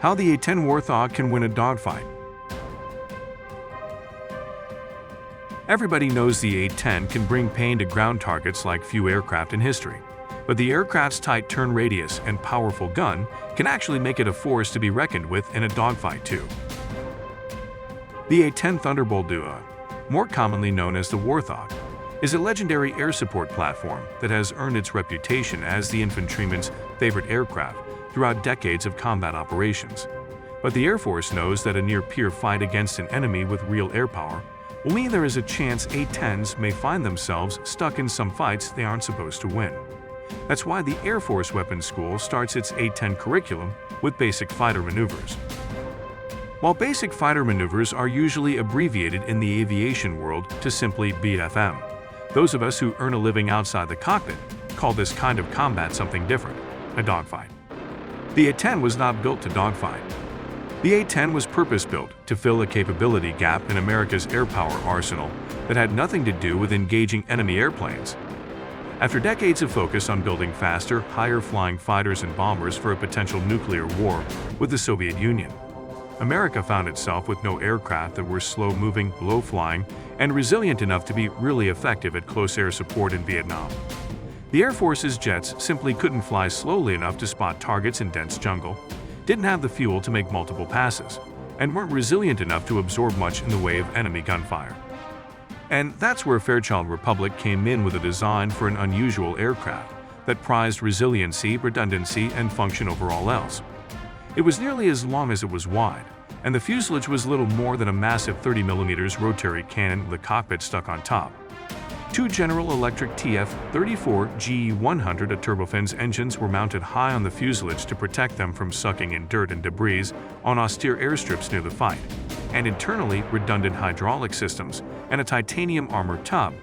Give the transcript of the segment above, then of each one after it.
How the A-10 Warthog can win a dogfight. Everybody knows the A-10 can bring pain to ground targets like few aircraft in history, but the aircraft's tight turn radius and powerful gun can actually make it a force to be reckoned with in a dogfight too. The A-10 Thunderbolt II, more commonly known as the Warthog, is a legendary air support platform that has earned its reputation as the infantryman's favorite aircraft throughout decades of combat operations. But the Air Force knows that a near-peer fight against an enemy with real air power will mean there is a chance A-10s may find themselves stuck in some fights they aren't supposed to win. That's why the Air Force Weapons School starts its A-10 curriculum with basic fighter maneuvers. While basic fighter maneuvers are usually abbreviated in the aviation world to simply BFM, those of us who earn a living outside the cockpit call this kind of combat something different, a dogfight. The A-10 was not built to dogfight. The A-10 was purpose-built to fill a capability gap in America's air power arsenal that had nothing to do with engaging enemy airplanes. After decades of focus on building faster, higher-flying fighters and bombers for a potential nuclear war with the Soviet Union, America found itself with no aircraft that were slow-moving, low-flying, and resilient enough to be really effective at close air support in Vietnam. The Air Force's jets simply couldn't fly slowly enough to spot targets in dense jungle, didn't have the fuel to make multiple passes, and weren't resilient enough to absorb much in the way of enemy gunfire. And that's where Fairchild Republic came in with a design for an unusual aircraft that prized resiliency, redundancy, and function over all else. It was nearly as long as it was wide, and the fuselage was little more than a massive 30mm rotary cannon with a cockpit stuck on top. Two General Electric TF-34 GE-100 turbofans engines were mounted high on the fuselage to protect them from sucking in dirt and debris on austere airstrips near the fight, and internally redundant hydraulic systems and a titanium armored top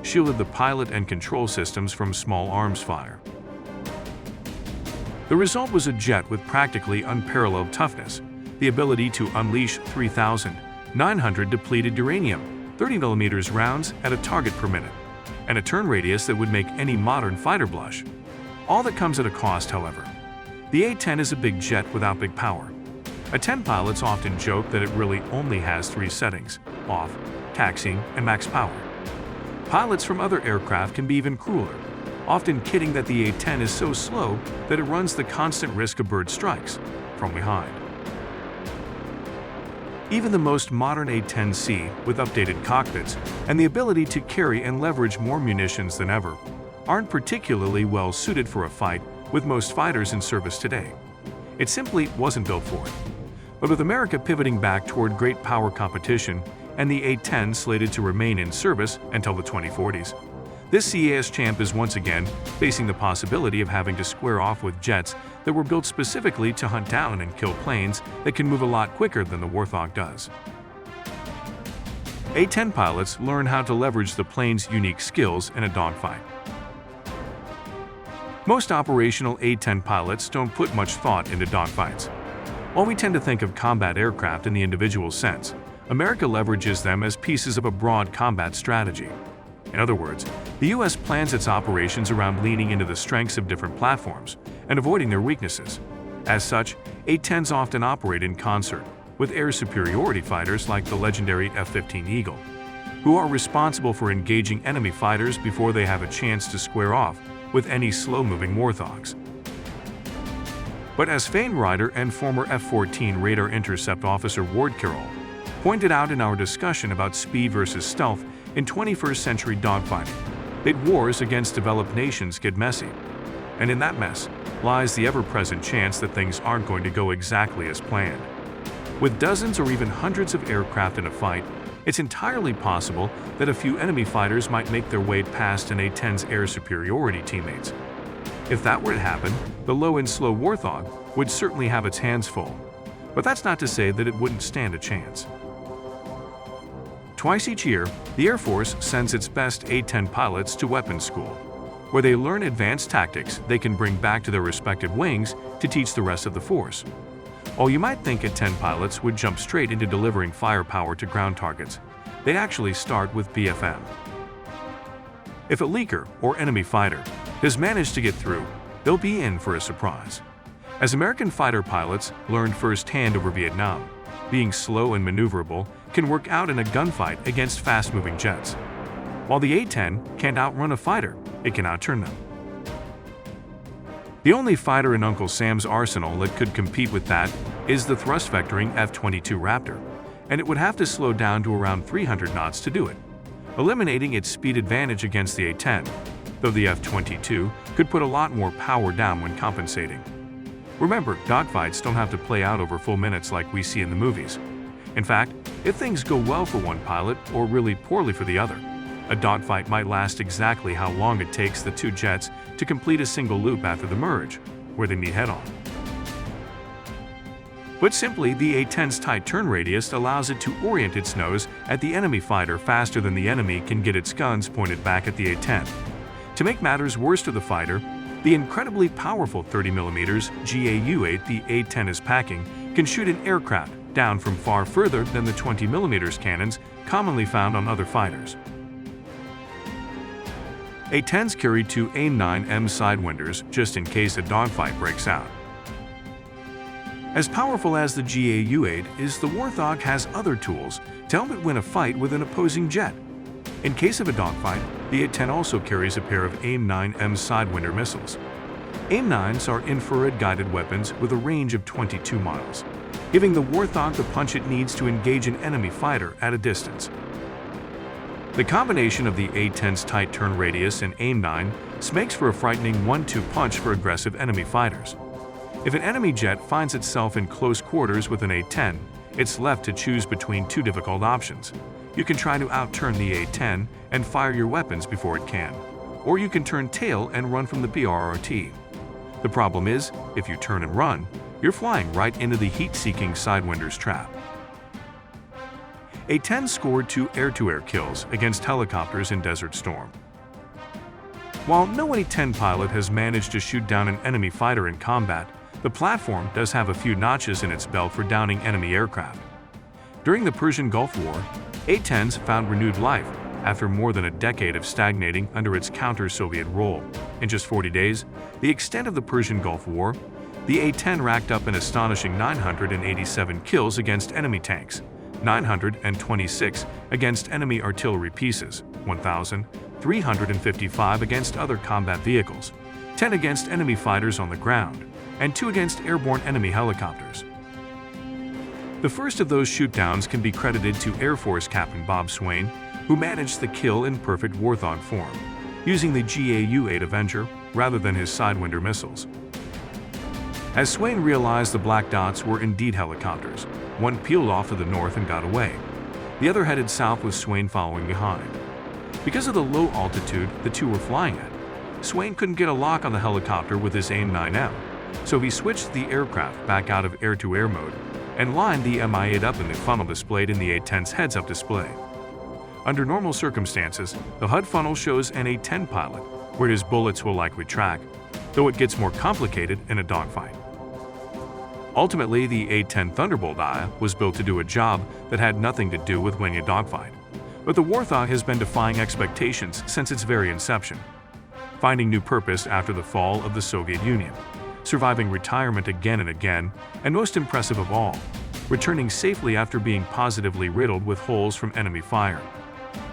shielded the pilot and control systems from small arms fire. The result was a jet with practically unparalleled toughness, the ability to unleash 3,900 depleted uranium 30mm rounds at a target per minute, and a turn radius that would make any modern fighter blush. All that comes at a cost, however. The A-10 is a big jet without big power. A-10 pilots often joke that it really only has 3 settings: off, taxiing, and max power. Pilots from other aircraft can be even crueler, often kidding that the A-10 is so slow that it runs the constant risk of bird strikes from behind. Even the most modern A-10C, with updated cockpits and the ability to carry and leverage more munitions than ever, aren't particularly well suited for a fight with most fighters in service today. It simply wasn't built for it. But with America pivoting back toward great power competition and the A-10 slated to remain in service until the 2040s, this CAS champ is once again facing the possibility of having to square off with jets that were built specifically to hunt down and kill planes that can move a lot quicker than the Warthog does. A-10 pilots learn how to leverage the plane's unique skills in a dogfight. Most operational A-10 pilots don't put much thought into dogfights. While we tend to think of combat aircraft in the individual sense, America leverages them as pieces of a broad combat strategy. In other words, the U.S. plans its operations around leaning into the strengths of different platforms and avoiding their weaknesses. As such, A-10s often operate in concert with air superiority fighters like the legendary F-15 Eagle, who are responsible for engaging enemy fighters before they have a chance to square off with any slow-moving Warthogs. But as famed writer and former F-14 radar intercept officer Ward Carroll pointed out in our discussion about speed versus stealth in 21st century dogfighting, big wars against developed nations get messy. And in that mess lies the ever-present chance that things aren't going to go exactly as planned. With dozens or even hundreds of aircraft in a fight, it's entirely possible that a few enemy fighters might make their way past an A-10's air superiority teammates. If that were to happen, the low and slow Warthog would certainly have its hands full. But that's not to say that it wouldn't stand a chance. Twice each year, the Air Force sends its best A-10 pilots to weapons school, where they learn advanced tactics they can bring back to their respective wings to teach the rest of the force. While you might think A-10 pilots would jump straight into delivering firepower to ground targets, they'd actually start with BFM. If a leaker or enemy fighter has managed to get through, they'll be in for a surprise. As American fighter pilots learned firsthand over Vietnam, being slow and maneuverable can work out in a gunfight against fast-moving jets. While the A-10 can't outrun a fighter, it can outturn them. The only fighter in Uncle Sam's arsenal that could compete with that is the thrust-vectoring F-22 Raptor, and it would have to slow down to around 300 knots to do it, eliminating its speed advantage against the A-10, though the F-22 could put a lot more power down when compensating. Remember, dogfights don't have to play out over full minutes like we see in the movies. In fact, if things go well for one pilot or really poorly for the other, a dogfight might last exactly how long it takes the two jets to complete a single loop after the merge, where they meet head-on. Put simply, the A-10's tight turn radius allows it to orient its nose at the enemy fighter faster than the enemy can get its guns pointed back at the A-10. To make matters worse to the fighter, the incredibly powerful 30mm GAU-8 the A-10 is packing can shoot an aircraft down from far further than the 20mm cannons commonly found on other fighters. A-10s carry two AIM-9M sidewinders just in case a dogfight breaks out. As powerful as the GAU-8 is, the Warthog has other tools to help it win a fight with an opposing jet. In case of a dogfight, the A-10 also carries a pair of AIM-9M Sidewinder missiles. AIM-9s are infrared-guided weapons with a range of 22 miles, giving the Warthog the punch it needs to engage an enemy fighter at a distance. The combination of the A-10's tight turn radius and AIM-9 makes for a frightening 1-2 punch for aggressive enemy fighters. If an enemy jet finds itself in close quarters with an A-10, it's left to choose between two difficult options. You can try to outturn the A-10 and fire your weapons before it can, or you can turn tail and run from the BRRT. The problem is, if you turn and run, you're flying right into the heat-seeking Sidewinder's trap. A-10 scored 2 air-to-air kills against helicopters in Desert Storm. While no A-10 pilot has managed to shoot down an enemy fighter in combat, the platform does have a few notches in its belt for downing enemy aircraft. During the Persian Gulf War, A-10s found renewed life after more than a decade of stagnating under its counter-Soviet role. In just 40 days, the extent of the Persian Gulf War, the A-10 racked up an astonishing 987 kills against enemy tanks, 926 against enemy artillery pieces, 1,355 against other combat vehicles, 10 against enemy fighters on the ground, and 2 against airborne enemy helicopters. The first of those shootdowns can be credited to Air Force Captain Bob Swain, who managed the kill in perfect Warthog form, using the GAU-8 Avenger rather than his Sidewinder missiles. As Swain realized the black dots were indeed helicopters, one peeled off to the north and got away. The other headed south with Swain following behind. Because of the low altitude the two were flying at, Swain couldn't get a lock on the helicopter with his AIM-9M, so he switched the aircraft back out of air-to-air mode and lined the Mi-8 up in the funnel displayed in the A-10's heads-up display. Under normal circumstances, the HUD funnel shows an A-10 pilot where his bullets will likely track, though it gets more complicated in a dogfight. Ultimately, the A-10 Thunderbolt II was built to do a job that had nothing to do with winning a dogfight, but the Warthog has been defying expectations since its very inception, finding new purpose after the fall of the Soviet Union, surviving retirement again and again, and most impressive of all, returning safely after being positively riddled with holes from enemy fire.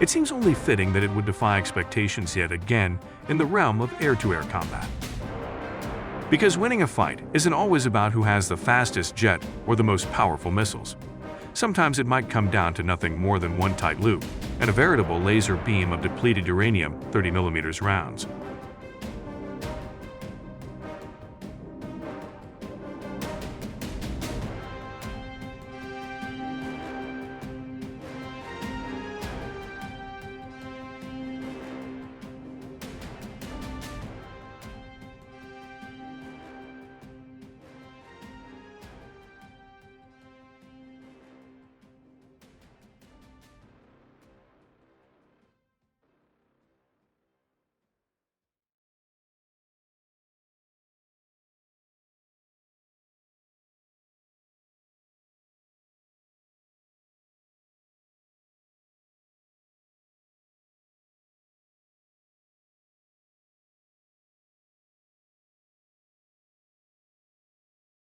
It seems only fitting that it would defy expectations yet again in the realm of air-to-air combat. Because winning a fight isn't always about who has the fastest jet or the most powerful missiles. Sometimes it might come down to nothing more than one tight loop and a veritable laser beam of depleted uranium 30mm rounds.